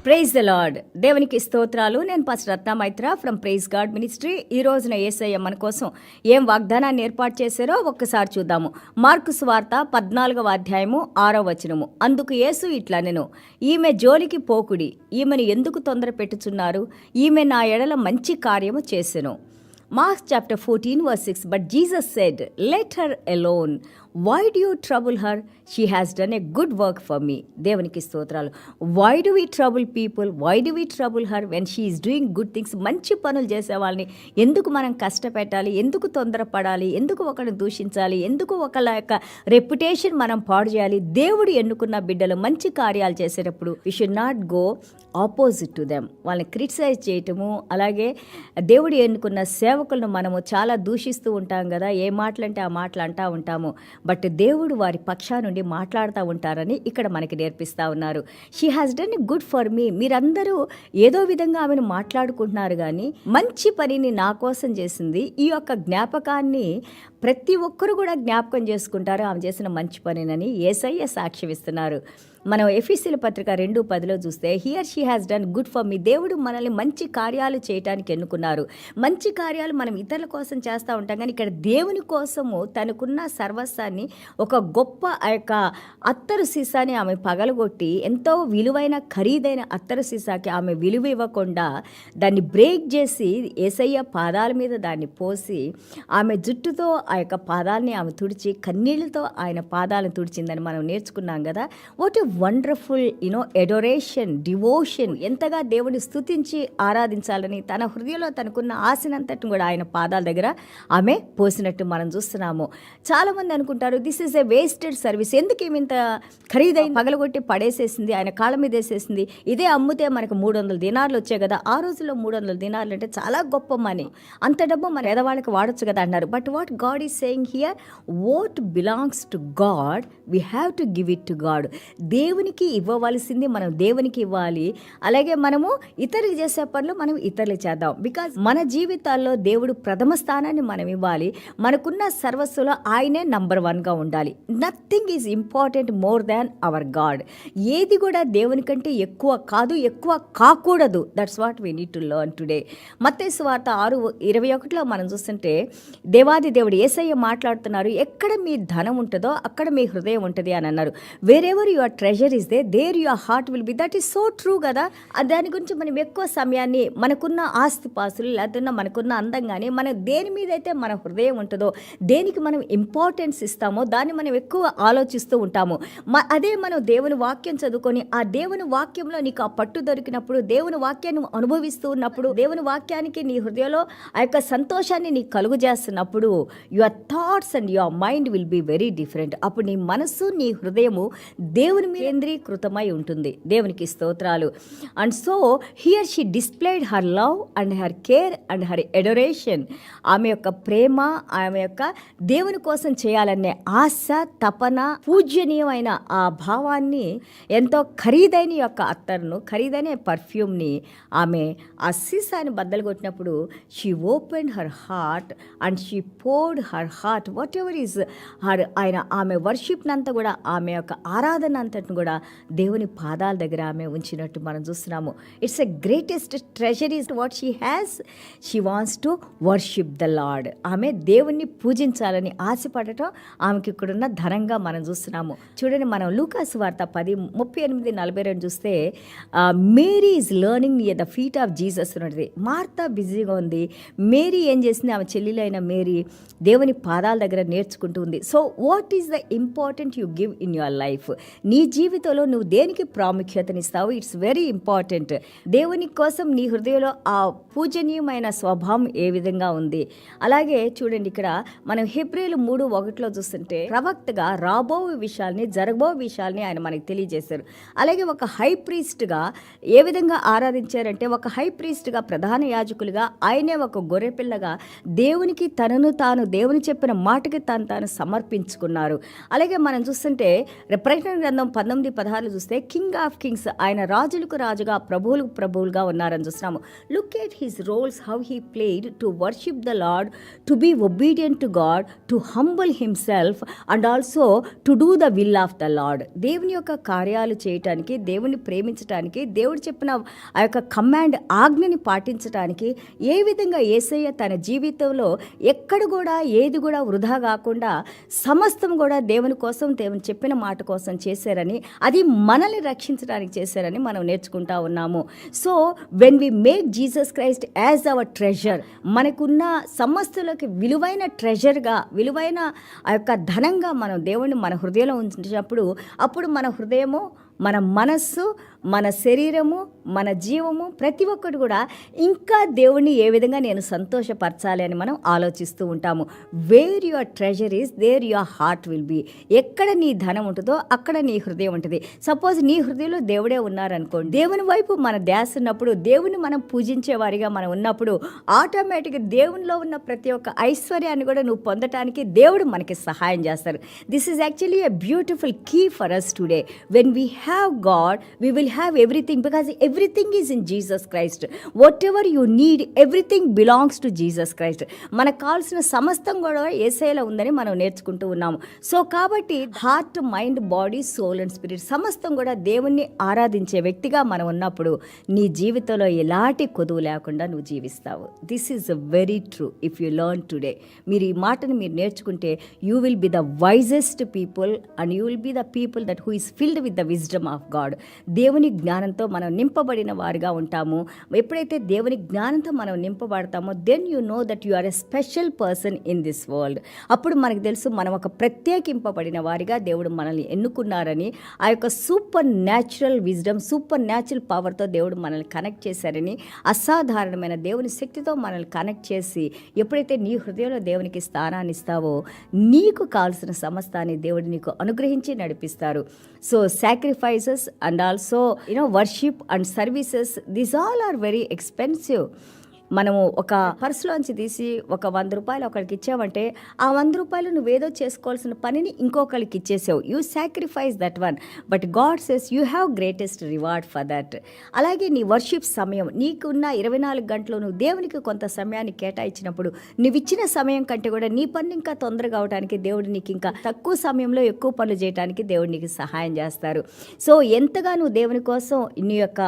Praise the lord. దేవునికి స్తోత్రాలు. నేను pastor Ratna Maitra from praise God ministry. ఈ రోజున యేసయ్య మన కోసం ఏం వాగ్దానాన్ని ఏర్పాటు చేశారో ఒక్కసారి చూద్దాము. మార్కు సువార్త 14వ అధ్యాయము 6వ వచనము. అందుకు యేసు ఇట్లా నేను ఈమె జోలికి పోకుడి, ఈమెను ఎందుకు తొందర పెట్టుచున్నారు, ఈమె నా ఎడల మంచి కార్యము చేసెను. Mark chapter 14 verse 6. But Jesus said, let her alone. Why do you trouble her? She has done a good work for me. దేవునికి స్తోత్రాలు. Why do we trouble people? Why do we trouble her when she is doing good things? మంచి పనులు చేసే వాళ్ళని ఎందుకు మనం కష్టపెట్టాలి, ఎందుకు తొందరపడాలి, ఎందుకు ఒకరిని దూషించాలి, ఎందుకు ఒకళ్ళ యొక్క రెప్యుటేషన్ మనం పాడు చేయాలి. దేవుడు ఎన్నుకున్న బిడ్డలు మంచి కార్యాలు చేసేటప్పుడు we should not go opposite to them. వాళ్ళని క్రిటిసైజ్ చేయటము, అలాగే దేవుడు ఎన్నుకున్న సేవకులను మనము చాలా దూషిస్తూ ఉంటాం కదా, ఏ మాటలంటే ఆ మాటలు అంటూ ఉంటాము. బట్ దేవుడు వారి పక్షా నుండి మాట్లాడుతూ ఉంటారని ఇక్కడ మనకి నేర్పిస్తూ ఉన్నారు. She has done good for me. మీరందరూ ఏదో విధంగా ఆమెను మాట్లాడుకుంటున్నారు, కానీ మంచి పనిని నా కోసం చేసింది. ఈ యొక్క జ్ఞాపకాన్ని ప్రతి ఒక్కరు కూడా జ్ఞాపకం చేసుకుంటారు ఆమె చేసిన మంచి పనినని యేసయ్య సాక్ష్యం ఇస్తున్నారు. మనం ఎఫెసీయుల పత్రిక 2:10 చూస్తే here she has done good for me. దేవుడు మనల్ని మంచి కార్యాలు చేయటానికి ఎన్నుకున్నారు. మంచి కార్యాలు మనం ఇతరుల కోసం చేస్తూ ఉంటాం, కానీ ఇక్కడ దేవుని కోసము తనకున్న సర్వస్వాన్ని ఒక గొప్ప ఆ యొక్క అత్తరు సీసాని ఆమె పగలగొట్టి, ఎంతో విలువైన ఖరీదైన అత్తరు సీసాకి ఆమె విలువ ఇవ్వకుండా దాన్ని బ్రేక్ చేసి యేసయ్య పాదాల మీద దాన్ని పోసి ఆమె జుట్టుతో ఆ యొక్క పాదాలని ఆమె తుడిచి కన్నీళ్లతో ఆయన పాదాలను తుడిచిందని మనం నేర్చుకున్నాం కదా. What a wonderful adoration, devotion. ఎంతగా దేవుని స్తుతించి ఆరాధించాలని తన హృదయంలో తనకున్న ఆశనంతటిని కూడా ఆయన పాదాల దగ్గర ఆమె పోసినట్టు మనం చూస్తున్నాము. చాలామంది అనుకుంటారు this is a wasted service. ఎందుకు ఏమి ఇంత ఖరీదైన పగలగొట్టి పడేసేసింది, ఆయన కాళ్ళ మీద వేసేసింది. ఇదే అమ్ముతే మనకు 300 దినార్లు వచ్చాయి కదా. ఆ రోజుల్లో 300 దినార్లు అంటే చాలా గొప్ప మనీ. అంత డబ్బు మన పేదవాళ్ళకి వాడచ్చు కదా అన్నారు. But what God is saying here, what belongs to God we have to give it to God. దేవునికి ఇవ్వవలసింది మనం దేవునికి ఇవ్వాలి. అలాగే మనము ఇతరులు చేసే పనులు మనం ఇతరులు చేద్దాం. బికాజ్ మన జీవితాల్లో దేవుడు ప్రథమ స్థానాన్ని మనం ఇవ్వాలి. మనకున్న సర్వస్సులో ఆయనే నంబర్ 1గా ఉండాలి. Nothing is important more than hour God. ఏది కూడా దేవుని కంటే ఎక్కువ కాదు, ఎక్కువ కాకూడదు. That's what we need to learn today. మత్తయి సువార్త 6:21 మనం చూస్తుంటే దేవాది దేవుడు యేసయ్య మాట్లాడుతున్నారు. ఎక్కడ మీ ధనం ఉంటుందో అక్కడ మీ హృదయం ఉంటుంది అని అన్నారు. Wherever your treasure is there your heart will be. That is so true కదా. దాని గురించి మనం ఎక్కువ సమయాన్ని మనకున్న ఆస్తిపాస్తులు లేకపోతే మనకున్న అందం కానీ మనం దేని మీద అయితే మన హృదయం ఉంటుందో, దేనికి మనం ఇంపార్టెన్స్ ఇస్తామో దాన్ని మనం ఎక్కువ ఆలోచిస్తూ ఉంటాము. అదే మనం దేవుని వాక్యం చదువుకొని ఆ దేవుని వాక్యంలో నీకు ఆ పట్టు దొరికినప్పుడు, దేవుని వాక్యాన్ని అనుభవిస్తూ ఉన్నప్పుడు, దేవుని వాక్యానికి నీ హృదయంలో ఆ యొక్క సంతోషాన్ని నీకు కలుగు చేస్తున్నప్పుడు your thoughts and your mind will be very different. అప్పుడు నీ మనసు నీ హృదయము దేవుని కేంద్రీకృతమై ఉంటుంది. దేవునికి స్తోత్రాలు. And so here she displayed her love and her care and her adoration. ఆమె యొక్క ప్రేమ, ఆమె యొక్క దేవుని కోసం చేయాలనే ఆశ, తపన, పూజ్యనీయమైన ఆ భావాన్ని, ఎంతో ఖరీదైన యొక్క అత్తరును, ఖరీదైన పర్ఫ్యూమ్ని ఆమె ఆ సీసాని బద్దలు కొట్టినప్పుడు she open her heart and she poured her heart what ever is her. ఆమె వర్షిప్నంతా కూడా, ఆమె యొక్క ఆరాధన అంతటిని కూడా దేవుని పాదాల దగ్గర ఆమె ఉంచినట్టు మనం చూస్తున్నాము. It's a greatest treasure is what she has. She wants to worship the lord. ఆమె దేవుణ్ణి పూజించాలని ఆశపడటం ఆమెకి ఇక్కడున్న ధనంగా మనం చూస్తున్నాము. చూడండి, మనం లూకాసు వార్త 10:38-42 చూస్తే Mary is learning near the feet of Jesus ఉన్నది. మార్తా బిజీగా ఉంది. మేరీ ఏం చేసింది, ఆమె చెల్లెలైన మేరీ దేవుని పాదాల దగ్గర నేర్చుకుంటూ ఉంది. So what is the important you give in your life. నీ జీవితంలో నువ్వు దేనికి ప్రాముఖ్యతనిస్తావు, ఇట్స్ వెరీ ఇంపార్టెంట్. దేవుని కోసం నీ హృదయంలో ఆ పూజనీయమైన స్వభావం ఏ విధంగా ఉంది. అలాగే చూడండి, ఇక్కడ మనం హెబ్రీలు 3:1 చూస్తుంటే ప్రవక్తగా రాబో విషయాల్ని, జరగబో విషయాల్ని ఆయన మనకి తెలియజేశారు. అలాగే ఒక హై ప్రీస్ట్గా ఏ విధంగా ఆరాధించారంటే, ఒక హై ప్రీస్ట్గా, ప్రధాన యాజకులుగా ఆయనే ఒక గొర్రెపిల్లగా దేవునికి తనను తాను, దేవుని చెప్పిన మాటకి తాను సమర్పించుకున్నారు. అలాగే మనం చూస్తుంటే ప్రకటన గ్రంథం 19:16 చూస్తే కింగ్ ఆఫ్ కింగ్స్, ఆయన రాజులకు రాజుగా ప్రభువులకు ప్రభువులుగా ఉన్నారని చూస్తున్నాము. Look at his roles, how he played to worship the lord, to be obedient to God, to humble himself and also to do the will of the lord. దేవుని యొక్క కార్యాలు చేయటానికి, దేవుని ప్రేమించటానికి, దేవుడు చెప్పిన ఆ యొక్క కమాండ్ ఆజ్ఞని పాటించటానికి ఏ విధంగా యేసయ్య తన జీవితంలో ఎక్కడ కూడా ఏది కూడా వృధా కాకుండా సమస్తం కూడా దేవుని కోసం, దేవుని చెప్పిన మాట కోసం చేశారని, అది మనల్ని రక్షించడానికి చేశారని మనం నేర్చుకుంటా ఉన్నాము. So when we make Jesus Christ as our treasure, మనకున్న సమస్తలోకి విలువైన ట్రెజర్గా, విలువైన ఆ యొక్క ధనంగా మనం దేవుణ్ణి మన హృదయంలో ఉంచినప్పుడు, అప్పుడు మన హృదయము, మన మనస్సు, మన శరీరము, మన జీవము, ప్రతి ఒక్కటి కూడా ఇంకా దేవుణ్ణి ఏ విధంగా నేను సంతోషపరచాలి అని మనం ఆలోచిస్తూ ఉంటాము. Where your treasure is there your heart will be. ఎక్కడ నీ ధనం ఉంటుందో అక్కడ నీ హృదయం ఉంటుంది. సపోజ్ నీ హృదయంలో దేవుడే ఉన్నారనుకోండి, దేవుని వైపు మన ధ్యాస ఉన్నప్పుడు, దేవుని మనం పూజించే వారిగా మనం ఉన్నప్పుడు ఆటోమేటిక్గా దేవునిలో ఉన్న ప్రతి ఒక్క ఐశ్వర్యాన్ని కూడా నువ్వు పొందటానికి దేవుడు మనకి సహాయం చేస్తారు. This is actually a beautiful key for us today. When we have God, we will have everything, because everything is in Jesus Christ. Whatever you need, everything belongs to Jesus Christ. మనకు కావాల్సిన సమస్తం కూడా యేసయ్యలో ఉందని మనం నేర్చుకుంటూ ఉన్నాము. So కాబట్టి heart, mind, body, soul and spirit సమస్తం కూడా దేవుణ్ణి ఆరాధించే వ్యక్తిగా మనం ఉన్నప్పుడు నీ జీవితంలో ఎలాంటి కొదువు లేకుండా నువ్వు జీవిస్తావు. This is very true if you learn today. మీరు ఈ మాటను మీరు నేర్చుకుంటే you will be the wisest people and you will be the people that who is filled with the wisdom of God. దేవుని జ్ఞానంతో మనం నింపబడిన వారిగా ఉంటాము. ఎప్పుడైతే దేవుని జ్ఞానంతో మనం నింపబడతామో then you know that you are a special person in this world. అప్పుడు మనకు తెలుసు మనం ఒక ప్రత్యేకింపబడిన వారిగా దేవుడు మనల్ని ఎన్నుకున్నారని, ఆ యొక్క super natural wisdom, super natural పవర్తో దేవుడు మనల్ని కనెక్ట్ చేశారని, అసాధారణమైన దేవుని శక్తితో మనల్ని కనెక్ట్ చేసి ఎప్పుడైతే నీ హృదయంలో దేవునికి స్థానాన్ని ఇస్తావో నీకు కావాల్సిన సమస్తాన్ని దేవుడు నీకు అనుగ్రహించి నడిపిస్తారు. So sacrifices and also worship and services, these all are very expensive. మనము ఒక పర్సులోంచి తీసి ఒక 100 రూపాయలు ఒకరికి ఇచ్చావంటే ఆ 100 రూపాయలు నువ్వేదో చేసుకోవాల్సిన పనిని ఇంకొకరికి ఇచ్చేసావు. You sacrifice that one, but God says you have greatest reward for that. అలాగే నీ వర్షిప్ సమయం, నీకున్న 24 గంటలు నువ్వు దేవునికి కొంత సమయాన్ని కేటాయించినప్పుడు నువ్వు ఇచ్చిన సమయం కంటే కూడా నీ పని ఇంకా తొందరగా అవడానికి దేవుడు నీకు ఇంకా తక్కువ సమయంలో ఎక్కువ పనులు చేయడానికి దేవుడు నీకు సహాయం చేస్తారు. సో ఎంతగా నువ్వు దేవుని కోసం నీ యొక్క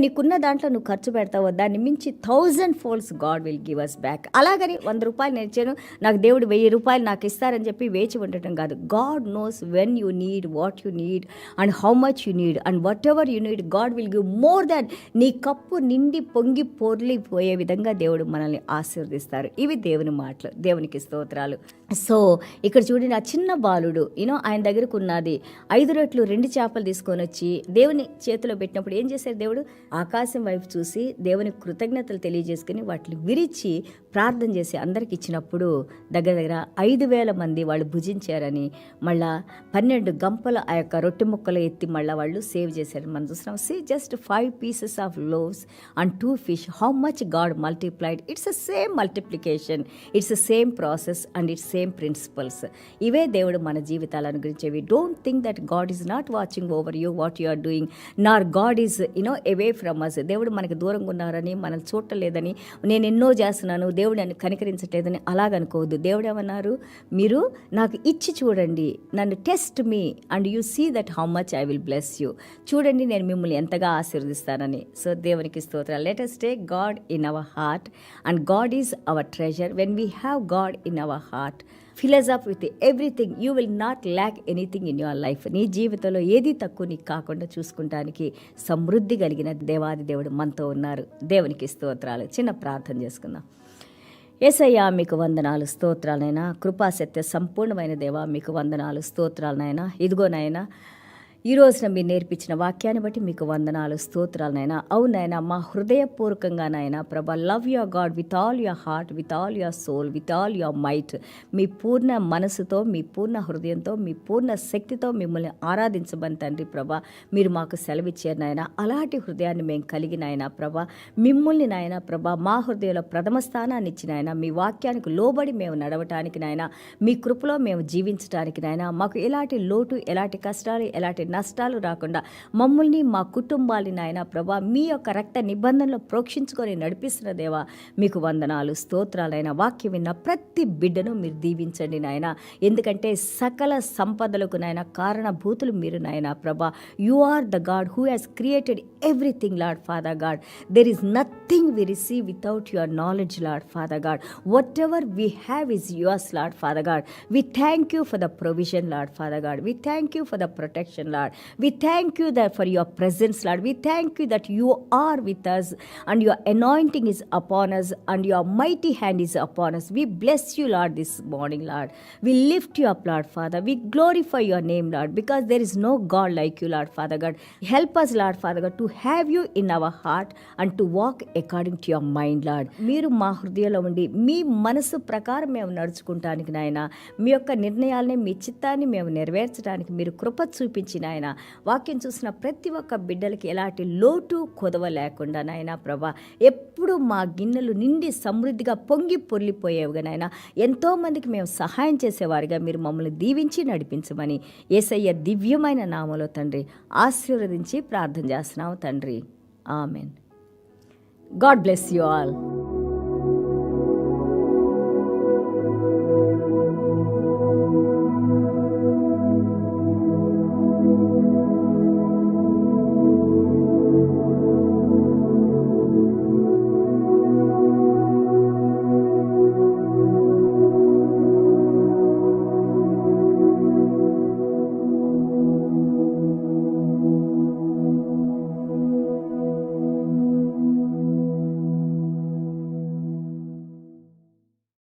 నీకున్న దాంట్లో నువ్వు ఖర్చు పెడతావో దాన్ని మించి 1000 folds God will give us back. అలాగని 100 రూపాయలు నేను ఇచ్చాను, నాకు దేవుడు 1000 రూపాయలు నాకు ఇస్తారని చెప్పి వేచి ఉండటం కాదు. God knows when you need, what you need and how much you need, and whatever you need God will give more than. నీ కప్పు నిండి పొంగి పొర్లిపోయే విధంగా దేవుడు మనల్ని ఆశీర్వదిస్తారు. ఇవి దేవుని మాటలు, దేవునికి స్తోత్రాలు. సో ఇక్కడ చూడండి, ఆ చిన్న బాలుడు ఆయన దగ్గరకు ఉన్నది 5 రొట్టెలు 2 చేపలు తీసుకొని వచ్చి దేవుని చేతిలో పెట్టినప్పుడు ఏం చేశారు? దేవుడు ఆకాశం వైపు చూసి దేవుని కృతజ్ఞతలు తెలియజేసుకుని వాటిని విరిచి ప్రార్థన చేసి అందరికి ఇచ్చినప్పుడు దగ్గర 5,000 మంది వాళ్ళు భుజించారని, మళ్ళా 12 గంపల ఆ యొక్క రొట్టె ముక్కలు ఎత్తి మళ్ళీ వాళ్ళు సేవ్ చేశారని మనం చూస్తున్నాం. See just 5 pieces of loaves and 2 fish, how much God multiplied. It's the same multiplication, it's the same process and it's same principles. ఇవే దేవుడు మన జీవితాలను అనుగ్రహించేవి. Don't think that God is not watching over you what you are doing, nor God is away from us. దేవుడు మనకి దూరంగా ఉన్నారని, మనల్ని చూడలేదని, నేను ఎన్నో చేస్తున్నాను దేవుడు నన్ను కనికరించట్లేదని అలాగనుకోవద్దు. దేవుడు ఏమన్నారు? మీరు నాకు ఇచ్చి చూడండి, నన్ను test me and you see that how much I will bless you. చూడండి నేను మిమ్మల్ని ఎంతగా ఆశీర్వదిస్తానని. సో దేవునికి స్తోత్రాలు. Let us take God in our heart and God is our treasure. When we have God in our heart, fill us up with everything. You will not lack anything in your life. నీ జీవితంలో ఏది తక్కువ నీకు కాకుండా చూసుకుంటానికి సమృద్ధి కలిగిన దేవాది దేవుడు మనతో ఉన్నారు. దేవునికి స్తోత్రాలు. చిన్న ప్రార్థన చేసుకుందాం. యేసయ్యా మీకు వందనాలు, స్తోత్రాలనైనా, కృపాసత్య సంపూర్ణమైన దేవా మీకు వందనాలు, స్తోత్రాలనైనా. ఇదిగోనైనా ఈ రోజున మీరు నేర్పించిన వాక్యాన్ని బట్టి మీకు వందనాలు, స్తోత్రాలనైనా. అవునైనా మా హృదయపూర్వకంగానైనా ప్రభా, love your God with all your heart, with all your soul, with all your might. మీ పూర్ణ మనసుతో, మీ పూర్ణ హృదయంతో, మీ పూర్ణ శక్తితో మిమ్మల్ని ఆరాధించమని తండ్రి ప్రభా మీరు మాకు సెలవిచ్చారు నాయన. అలాంటి హృదయాన్ని మేము కలిగిన ఆయన ప్రభా, మిమ్మల్ని నాయన ప్రభా మా హృదయంలో ప్రథమ స్థానాన్ని ఇచ్చిన ఆయన, మీ వాక్యానికి లోబడి మేము నడవటానికి నాయన, మీ కృపలో మేము జీవించడానికి నాయన, మాకు ఎలాంటి లోటు, ఎలాంటి కష్టాలు, ఎలాంటి నష్టాలు రాకుండా మమ్మల్ని మా కుటుంబాలని నాయన ప్రభా మీ యొక్క రక్త నిబంధనలో ప్రోక్షించుకొని నడిపిస్తున్న దేవా మీకు వందనాలు స్తోత్రాలైన వాక్యం విన్న ప్రతి బిడ్డను మీరు దీవించండి నాయన. ఎందుకంటే సకల సంపదలకు నాయన కారణభూతులు మీరు నాయన ప్రభా. You are the God who has created everything Lord Father God. There is nothing we receive without your knowledge Lord Father God. Whatever we have is yours Lord Father God. We thank you for the provision Lord Father God. We thank you for the protection Lord. We thank you that for your presence Lord. We thank you that you are with us and your anointing is upon us and your mighty hand is upon us. We bless you Lord this morning Lord. We lift you up Lord Father. We glorify your name Lord, because there is no God like you Lord Father God. Help us Lord Father God to have you in our heart and to walk according to your mind Lord. మీరు మా హృదయంలో ఉండి మీ మనసు ప్రకారం మేము నడుచుకుంటానికి నాయన, మీ యొక్క నిర్ణయాలని మీ చిత్తాన్ని మేము నెరవేర్చడానికి మీరు కృప చూపించి నాయన, వాక్యం చూసిన ప్రతి ఒక్క బిడ్డలకి ఎలాంటి లోటు కొదవ లేకుండా నాయన ప్రభా, ఎప్పుడు మా గిన్నెలు నిండి సమృద్ధిగా పొంగి పొర్లిపోయేవిగా నాయన, ఎంతోమందికి మేము సహాయం చేసేవారిగా మీరు మమ్మల్ని దీవించి నడిపించమని యేసయ్య దివ్యమైన నామములో తండ్రి ఆశీర్వదించి ప్రార్థన చేస్తున్నాము తండ్రి. Amen. God bless you all.